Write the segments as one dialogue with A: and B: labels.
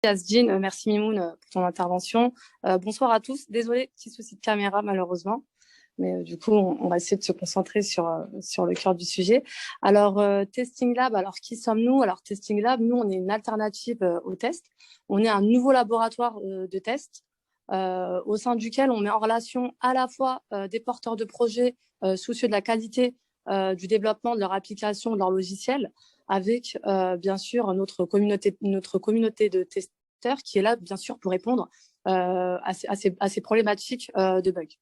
A: Asdine, merci Mimoun pour ton intervention. Bonsoir à tous. Désolé, petit souci de caméra malheureusement, mais du coup on va essayer de se concentrer sur le cœur du sujet. Alors Testing Lab, alors qui sommes-nous? Alors Testing Lab, nous on est une alternative au test. On est un nouveau laboratoire de test au sein duquel on met en relation à la fois des porteurs de projets soucieux de la qualité du développement de leur application, de leur logiciel, avec bien sûr notre communauté de testeurs qui est là bien sûr pour répondre à ces problématiques de bugs.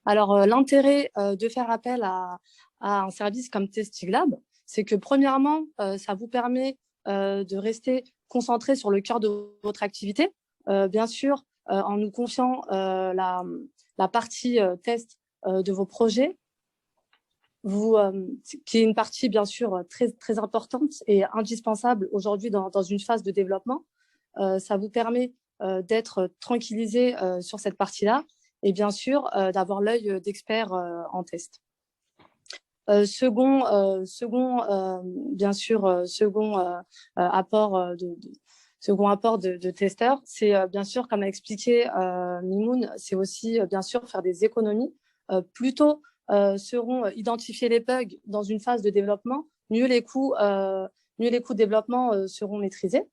A: Alors l'intérêt de faire appel à un service comme Testing Lab, c'est que premièrement, ça vous permet de rester concentré sur le cœur de votre activité, bien sûr en nous confiant la partie test de vos projets, qui est une partie bien sûr très, très importante et indispensable aujourd'hui dans une phase de développement. Ça vous permet d'être tranquillisé sur cette partie-là et bien sûr d'avoir l'œil d'expert en test. Second apport de testeurs, c'est bien sûr, comme l'a expliqué Mimoun, c'est aussi bien sûr faire des économies. Plus tôt seront identifiés les bugs dans une phase de développement, mieux les coûts de développement seront maîtrisés.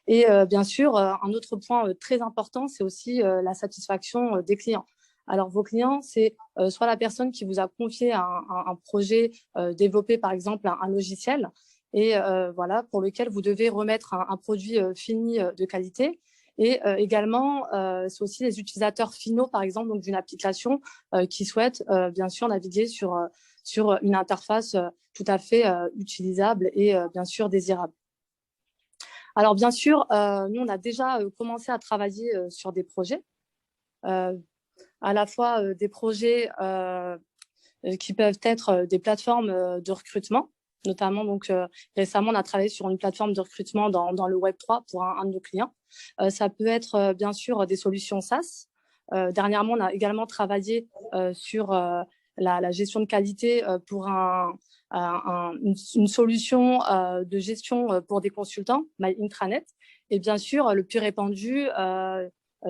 A: Et bien sûr, un autre point très important, c'est aussi la satisfaction des clients. Alors, vos clients, c'est soit la personne qui vous a confié un projet développé, par exemple, un logiciel, et voilà, pour lequel vous devez remettre un produit fini de qualité. Et également, c'est aussi les utilisateurs finaux, par exemple, donc d'une application qui souhaitent bien sûr naviguer sur une interface tout à fait utilisable et bien sûr désirable. Alors bien sûr, nous on a déjà commencé à travailler sur des projets, à la fois des projets qui peuvent être des plateformes de recrutement. Notamment, donc récemment, on a travaillé sur une plateforme de recrutement dans le Web3 pour un de nos clients. Ça peut être bien sûr des solutions SaaS. Dernièrement, on a également travaillé sur la gestion de qualité pour une solution de gestion pour des consultants, My Intranet. Et bien sûr, le plus répandu,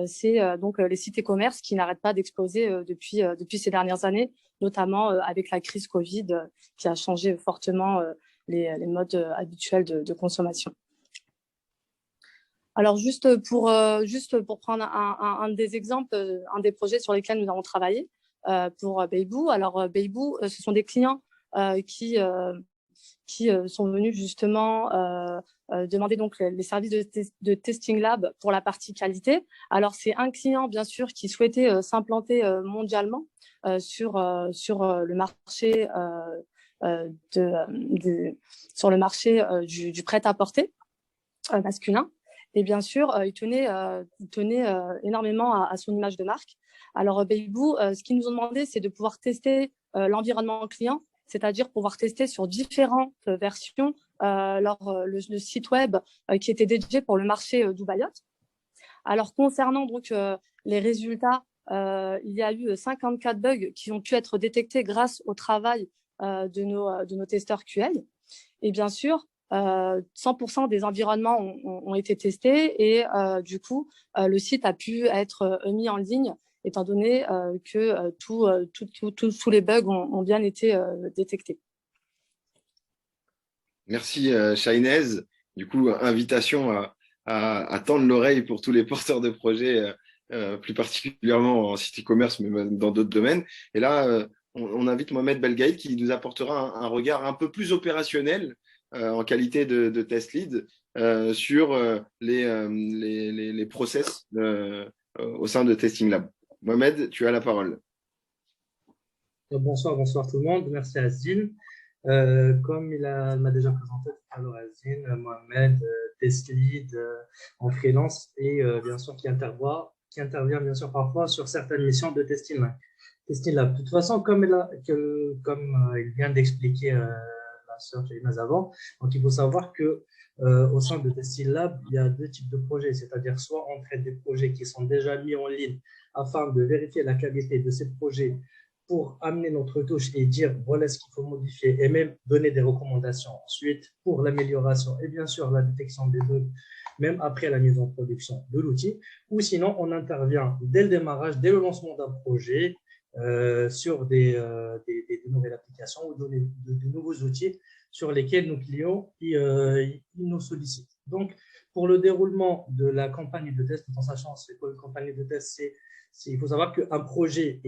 A: c'est donc les sites e-commerce qui n'arrêtent pas d'exploser depuis ces dernières années, notamment avec la crise Covid qui a changé fortement les modes habituels de consommation. Alors juste pour prendre un des exemples, un des projets sur lesquels nous avons travaillé pour Beibou. Alors Beibou, ce sont des clients qui sont venus justement demander donc les services de Testing Lab pour la partie qualité. Alors c'est un client bien sûr qui souhaitait s'implanter mondialement sur le marché sur le marché du prêt-à-porter masculin. Et bien sûr, il tenait énormément à son image de marque. Alors, Beibou, ce qu'ils nous ont demandé, c'est de pouvoir tester l'environnement client, c'est-à-dire pouvoir tester sur différentes versions le site web qui était dédié pour le marché d'Ubayot. Alors, concernant donc les résultats, il y a eu 54 bugs qui ont pu être détectés grâce au travail de nos testeurs QA. Et bien sûr, 100% des environnements ont été testés et du coup, le site a pu être mis en ligne étant donné que tous les bugs ont bien été détectés.
B: Merci Shainez. Du coup, invitation à tendre l'oreille pour tous les porteurs de projets, plus particulièrement en site e-commerce, mais même dans d'autres domaines. Et là, on invite Mohamed Belgaïd qui nous apportera un regard un peu plus opérationnel en qualité de test lead sur les process au sein de Testing Lab. Mohamed, tu as la parole.
C: Bonsoir tout le monde. Merci Asdine. Comme il m'a déjà présenté tout à l'heure Asdine, Mohamed, test lead en freelance et bien sûr qui intervient bien sûr parfois sur certaines missions de Testing Lab. De toute façon, comme il vient d'expliquer la sœur Shainaz avant, donc il faut savoir que au sein de Testing Lab, il y a deux types de projets, c'est-à-dire soit on traite des projets qui sont déjà mis en ligne afin de vérifier la qualité de ces projets pour amener notre touche et dire voilà ce qu'il faut modifier et même donner des recommandations ensuite pour l'amélioration et bien sûr la détection des bugs, même après la mise en production de l'outil. Ou sinon, on intervient dès le démarrage, dès le lancement d'un projet sur des nouvelles applications ou de nouveaux outils sur lesquels nos clients ils nous sollicitent. Donc, pour le déroulement de la campagne de test, tout en sachant c'est quoi une campagne de test, il faut savoir qu'un projet,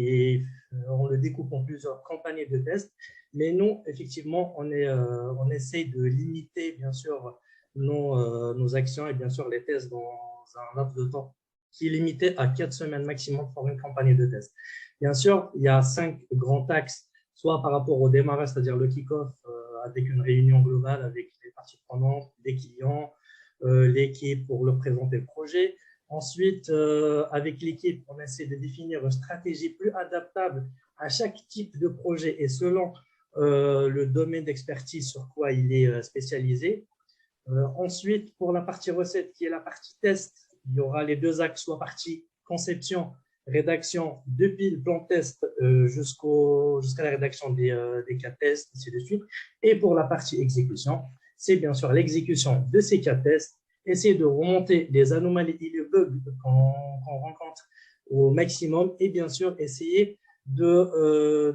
C: on le découpe en plusieurs campagnes de test, mais nous, effectivement, on essaye de limiter, bien sûr, nos actions et bien sûr les tests dans un laps de temps qui est limité à 4 semaines maximum pour une campagne de test. Bien sûr, il y a 5 grands axes, soit par rapport au démarrage, c'est-à-dire le kick-off, avec une réunion globale avec les parties prenantes, les clients, l'équipe pour leur présenter le projet. Ensuite, avec l'équipe, on essaie de définir une stratégie plus adaptable à chaque type de projet et selon le domaine d'expertise sur quoi il est spécialisé. Ensuite, pour la partie recette, qui est la partie test, il y aura les 2 axes, soit partie conception, rédaction depuis le plan test jusqu'à la rédaction des cas tests, ainsi de suite. Et pour la partie exécution, c'est bien sûr l'exécution de ces cas tests, essayer de remonter les anomalies et les bugs qu'on rencontre au maximum et bien sûr essayer de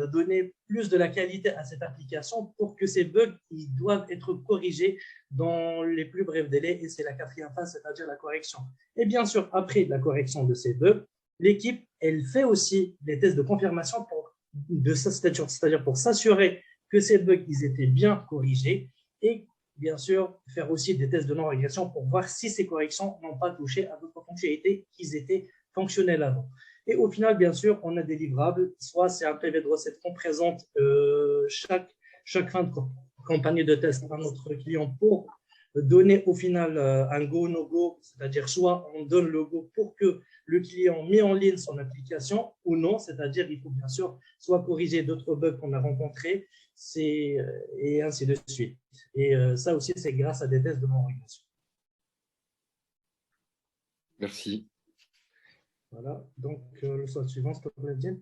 C: donner plus de la qualité à cette application pour que ces bugs ils doivent être corrigés dans les plus brefs délais et c'est la 4e phase, c'est-à-dire la correction. Et bien sûr, après la correction de ces bugs, l'équipe, elle fait aussi des tests de confirmation c'est-à-dire pour s'assurer que ces bugs ils étaient bien corrigés et bien sûr faire aussi des tests de non-régression pour voir si ces corrections n'ont pas touché à d'autres fonctionnalités qui étaient fonctionnelles avant. Et au final, bien sûr, on a des livrables, soit c'est un PV de recette qu'on présente chaque fin de campagne de test à notre client pour donner au final un go, no go, c'est-à-dire soit on donne le go pour que le client met en ligne son application ou non, c'est-à-dire il faut bien sûr soit corriger d'autres bugs qu'on a rencontrés et ainsi de suite. Et ça aussi, c'est grâce à des tests de non-régression.
B: Merci.
C: Voilà, donc le slide suivant, s'il te plaît, Diane.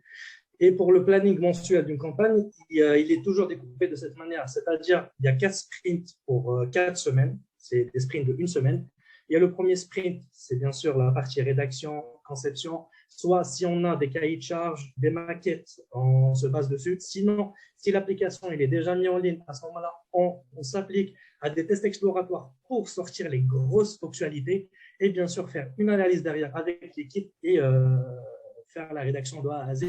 C: Et pour le planning mensuel d'une campagne, il est toujours découpé de cette manière, c'est-à-dire il y a 4 sprints pour 4 semaines, c'est des sprints de 1 semaine. Il y a le premier sprint, c'est bien sûr la partie rédaction, conception, soit si on a des cahiers de charges, des maquettes, on se base dessus. Sinon, si l'application est déjà mise en ligne, à ce moment-là, on s'applique à des tests exploratoires pour sortir les grosses fonctionnalités et bien sûr faire une analyse derrière avec l'équipe et faire la rédaction de A à Z.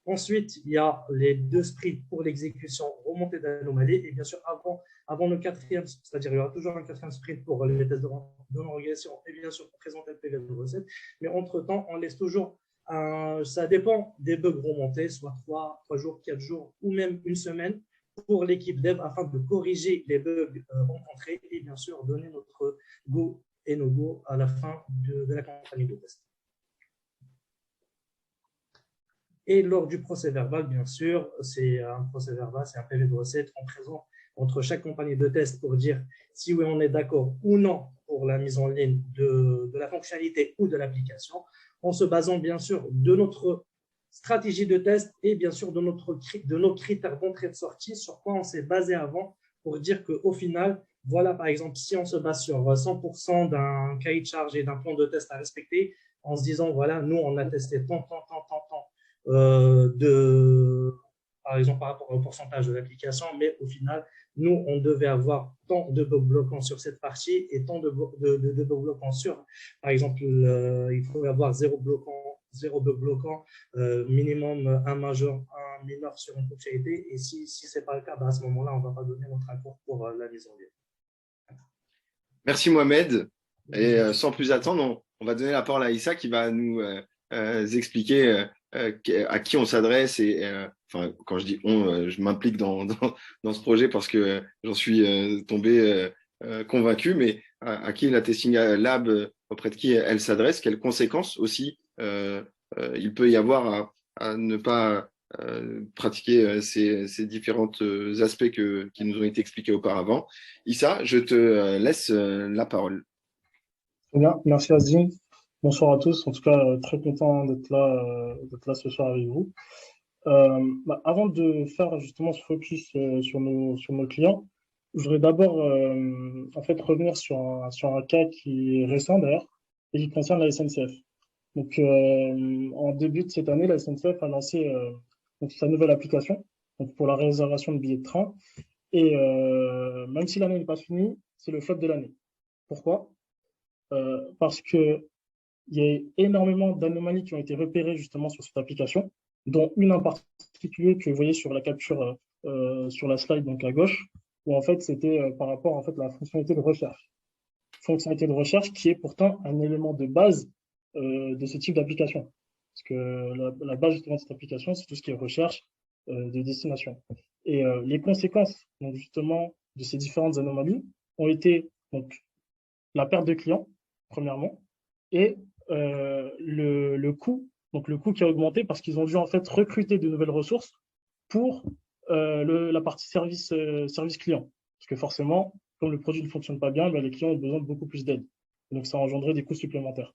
C: Ensuite, il y a les 2 sprints pour l'exécution, remontée d'anomalies et bien sûr avant le 4e, c'est-à-dire il y aura toujours un 4e sprint pour les tests de non-régression et bien sûr pour présenter le PV de recette. Mais entre-temps, on laisse toujours, ça dépend des bugs remontés, soit 3 jours, 4 jours ou même 1 semaine pour l'équipe dev afin de corriger les bugs rencontrés et bien sûr donner notre go et no go à la fin de la campagne de test. Et lors du procès verbal, bien sûr, c'est un procès verbal, c'est un PV de recette qu'on présente entre chaque compagnie de test pour dire si oui, on est d'accord ou non pour la mise en ligne de la fonctionnalité ou de l'application, en se basant bien sûr de notre stratégie de test et bien sûr de nos critères d'entrée et de sortie, sur quoi on s'est basé avant pour dire qu'au final, voilà, par exemple, si on se base sur 100% d'un cahier de charge et d'un plan de test à respecter, en se disant, voilà, nous, on a testé tant, par exemple, par rapport au pourcentage de l'application, mais au final, nous, on devait avoir tant de bugs bloquants sur cette partie et tant de bugs bloquants sur, par exemple, il faut avoir 0 bug bloquant, minimum un majeur, un mineur sur une fonctionnalité. Et si ce n'est pas le cas, à ce moment-là, on ne va pas donner notre accord pour la mise en ligne.
B: Merci Mohamed. Et sans plus attendre, on va donner la parole à Issa qui va nous expliquer à qui on s'adresse et enfin quand je dis on, je m'implique dans ce projet parce que j'en suis tombé convaincu, mais à qui la Testing Lab, auprès de qui elle s'adresse, quelles conséquences aussi il peut y avoir à ne pas pratiquer ces différents aspects qui nous ont été expliqués auparavant. Issa, je te laisse la parole.
D: Très bien, merci Azine. Bonsoir à tous. En tout cas, très content d'être là ce soir avec vous. Avant de faire justement ce focus sur nos clients, je voudrais d'abord en fait revenir sur un cas qui est récent d'ailleurs et qui concerne la SNCF. Donc, en début de cette année, la SNCF a lancé donc, sa nouvelle application donc pour la réservation de billets de train. Et même si l'année n'est pas finie, c'est le flop de l'année. Pourquoi? Parce que il y a énormément d'anomalies qui ont été repérées justement sur cette application, dont une en particulier que vous voyez sur la capture sur la slide donc à gauche, où en fait c'était par rapport en fait à la fonctionnalité de recherche. Fonctionnalité de recherche qui est pourtant un élément de base de ce type d'application. Parce que la base justement de cette application, c'est tout ce qui est recherche de destination. Et les conséquences donc justement de ces différentes anomalies ont été donc la perte de clients, premièrement, et le coût, donc le coût qui a augmenté parce qu'ils ont dû en fait recruter de nouvelles ressources pour la partie service client. Parce que forcément, comme le produit ne fonctionne pas bien, ben, les clients ont besoin de beaucoup plus d'aide. Donc ça a engendré des coûts supplémentaires.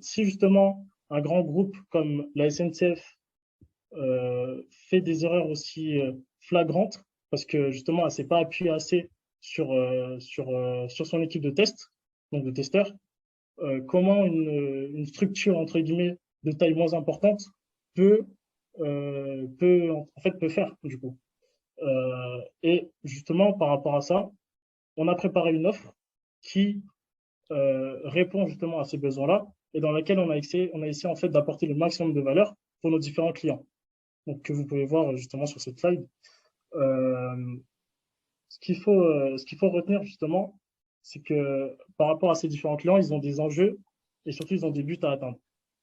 D: Si justement un grand groupe comme la SNCF fait des erreurs aussi flagrantes, parce que justement elle ne s'est pas appuyée assez sur son équipe de test, donc de testeurs, comment une structure entre guillemets de taille moins importante peut peut faire du coup. Et justement par rapport à ça, on a préparé une offre qui répond justement à ces besoins-là et dans laquelle on a essayé en fait d'apporter le maximum de valeur pour nos différents clients. Donc que vous pouvez voir justement sur cette slide. Euh, ce qu'il faut retenir justement, c'est que par rapport à ces différents clients, ils ont des enjeux et surtout ils ont des buts à atteindre,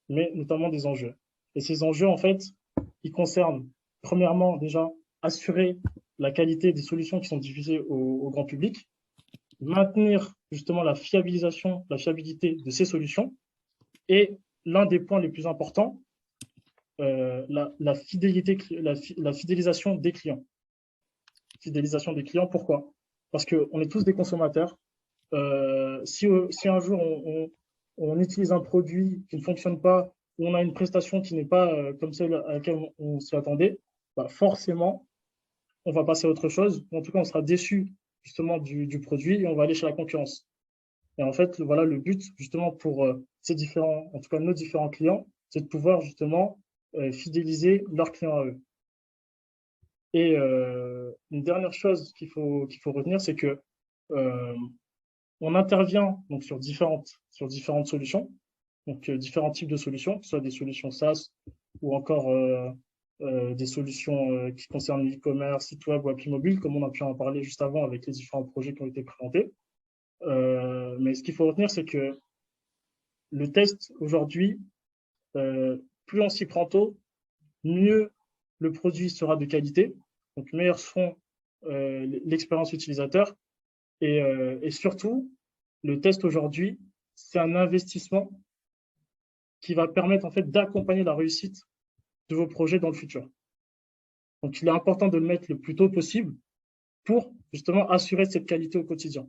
D: mais notamment des enjeux. Et ces enjeux, en fait, ils concernent premièrement déjà assurer la qualité des solutions qui sont diffusées au grand public, maintenir justement la fiabilité de ces solutions et l'un des points les plus importants, la fidélisation des clients. Fidélisation des clients, pourquoi? Parce qu'on est tous des consommateurs. Si un jour on utilise un produit qui ne fonctionne pas ou on a une prestation qui n'est pas comme celle à laquelle on s'y attendait, bah forcément, on va passer à autre chose. En tout cas, on sera déçu justement du produit et on va aller chez la concurrence. Et en fait, voilà, le but justement pour en tout cas nos différents clients, c'est de pouvoir justement fidéliser leurs clients à eux. Et une dernière chose qu'il faut retenir, c'est que on intervient donc sur différentes solutions, donc différents types de solutions, que ce soit des solutions SaaS ou encore des solutions qui concernent l'e-commerce, site web ou appli mobile, comme on a pu en parler juste avant avec les différents projets qui ont été présentés. Mais ce qu'il faut retenir, c'est que le test aujourd'hui, plus on s'y prend tôt, mieux le produit sera de qualité, donc meilleure seront l'expérience utilisateur et surtout, le test aujourd'hui, c'est un investissement qui va permettre en fait d'accompagner la réussite de vos projets dans le futur. Donc, il est important de le mettre le plus tôt possible pour justement assurer cette qualité au quotidien.